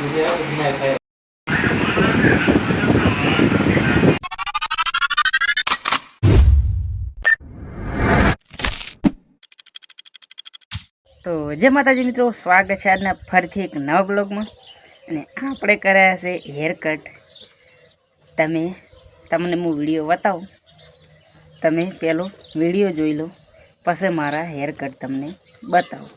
તો જય માતાજી મિત્રો, સ્વાગત છે આજના ફરીથી એક નવા બ્લોગમાં. અને આપણે કર્યા છે હેર કટ. તમને હું વિડીયો બતાવું, તમે પહેલો વિડીયો જોઈ લો, પછી મારા હેર કટ તમને બતાવું.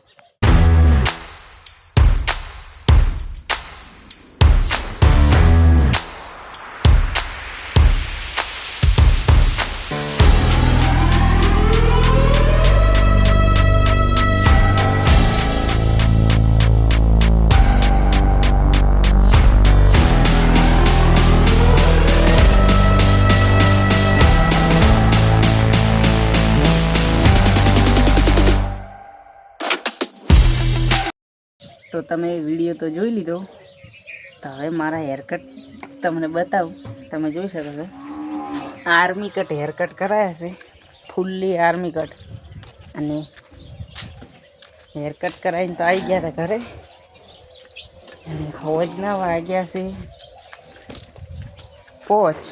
તો તમે વિડીયો તો જોઈ લીધો, તો હવે મારા હેરકટ તમને બતાવું. તમે જોઈ શકો છો, આર્મી કટ હેરકટ કરાયા છે, ફૂલ્લી આર્મી કટ. અને હેરકટ કરાવીને તો આવી ગયા હતા ઘરે. અને હોજના વાગ્યા છે 5.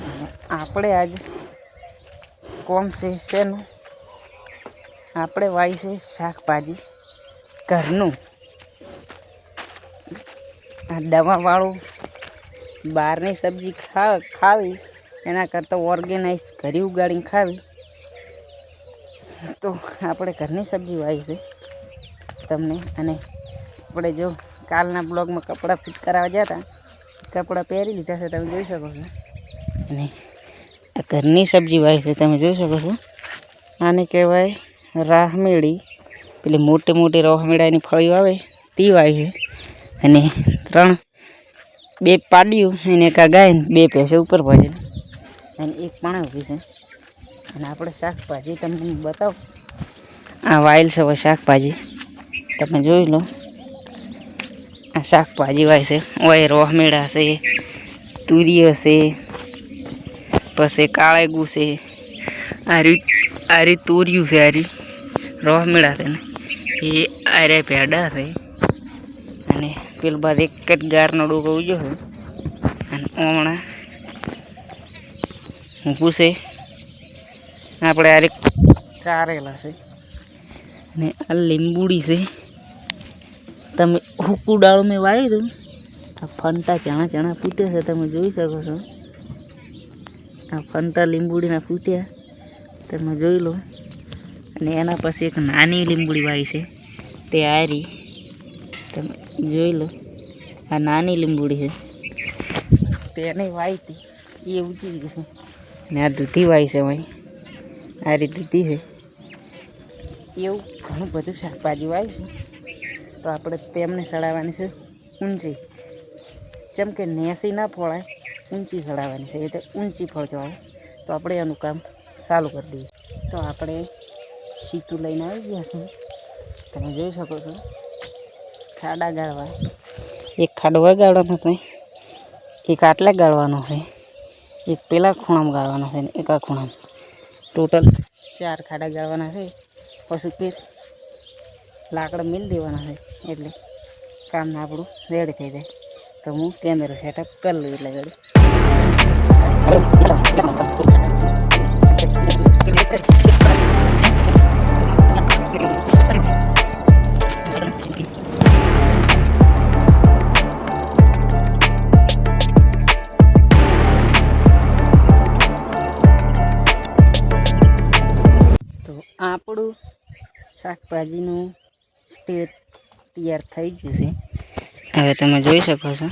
અને આપણે આજ કોમ છે શેનું, આપણે વાવી છે શાકભાજી ઘરનું. આ દવાવાળું બહારની સબ્જી ખાવી એના કરતાં ઓર્ગેનાઇઝ ઘરે ઉગાડીને ખાવી. તો આપણે ઘરની સબ્જી વાવી છે તમને. અને આપણે જો કાલના બ્લોગમાં કપડાં ફિટ કરાવવા ગયા હતા, કપડાં પહેરી લીધા છે, તમે જોઈ શકો છો. અને આ ઘરની સબ્જી વાવી છે, તમે જોઈ શકો છો. આને કહેવાય રાહમેળી. પેલી મોટી મોટી રોહમેળાની ફળીઓ આવે તે વાવી છે. અને 2 પાડ્યું એને એક ગાયને 2 ભેંસો ઉપર ભરે, અને એક પણ ઊભી છે. અને આપણે શાકભાજી તમને બતાવો. આ વાયેલ છે હવે શાકભાજી, તમે જોઈ લો. આ શાકભાજી વાય છે, ઓય રોહમેળા છે, તુરિયો છે, પછી કાળેગું છે, આ રીત તુરિયું છે, આ રીત રોહમેળા છે ને એ આરે પેડા છે. અને પેલું બાદ એક જ ગારનો ડોકો ઉગ્યો છે. અને હમણાં ઊભું છે આપણે આ રીત કારેલા છે. અને આ લીંબુડી છે. તમે હુકુ ડાળ મેં વાવી દઉં, આ ફંટા ચણા ફૂટ્યા છે, તમે જોઈ શકો છો. આ ફંટા લીંબુડીના ફૂટ્યા, તમે જોઈ લો. અને એના પછી એક નાની લીંબુડી વાવી છે, તે આરી તમે જોઈ લો. આ નાની લીંબુડી છે, તેને વાવી હતી એ ઉગી ગઈ છે. અને આ દૂધી વાવી છે, અહીં આ રીત દૂધી છે. એવું ઘણું બધું શાકભાજી વાવી છે. તો આપણે તેમને સડાવવાની છે ઊંચી, જેમ કે નેસી ના ફળાય, ઊંચી સડાવવાની છે, એટલે ઊંચી ફળ કહેવાય. તો આપણે એનું કામ ચાલુ કરી દઈએ. તો આપણે સીતું લઈને આવી ગયા છે, તમે જોઈ શકો છો. ખાડા ગાળવા, એક ખાડો ગાળવાનો છે, એક આટલે ગાળવાનો છે, એક પેલા ખૂણામાં ગાળવાનો છે, ને એક આ ખૂણામાં. ટોટલ 4 ખાડા ગાળવાના છે. પછી ફેર લાકડા મિલ દેવાના છે, એટલે કામ આપણું રેડી થઈ જાય. તો હું કેમેરો સેટઅપ કરી લઉં એટલે રેડી. તો આપણું શાકભાજીનું સ્ટેજ તૈયાર થઈ ગયું છે. હવે તમે જોઈ શકો છો,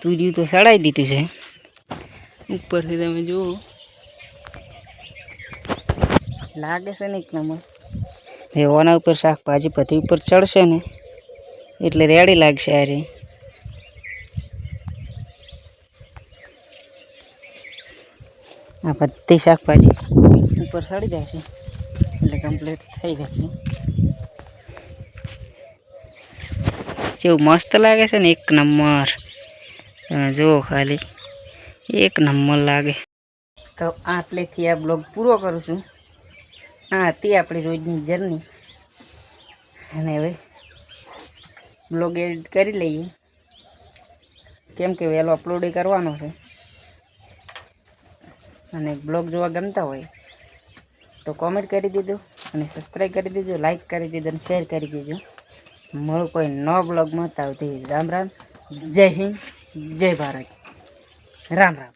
તુરિયું તો સડાઈ દીધું છે. ઉપરથી તમે જુઓ, લાગે છે ને એક નંબર. હવે ઓના ઉપર શાકભાજી બધી ઉપર ચડશે ને એટલે રેડી લાગશે. આ રે આ બધી શાકભાજી ઉપર ચડી જશે એટલે કમ્પ્લીટ થઈ જશે. જેવું મસ્ત લાગે છે ને, એક નંબર. તમે જુઓ ખાલી, એક નંબર લાગે. તો આટલેથી આ બ્લોગ પૂરો કરું છું. આ હતી આપણી રોજની જર્ની. અને હવે બ્લોગ એડિટ કરી લઈએ, કેમ કે વહેલો અપલોડ કરવાનો છે. અને બ્લોગ જોવા ગમતા હોય તો કોમેન્ટ કરી દીધો અને સબસ્ક્રાઈબ કરી દેજો, લાઈક કરી દીધો અને શેર કરી દેજો. મળું કોઈ નવા બ્લોગમાં. તાવથી રામ રામ. જય હિન્દ, જય ભારત. રામ રામ.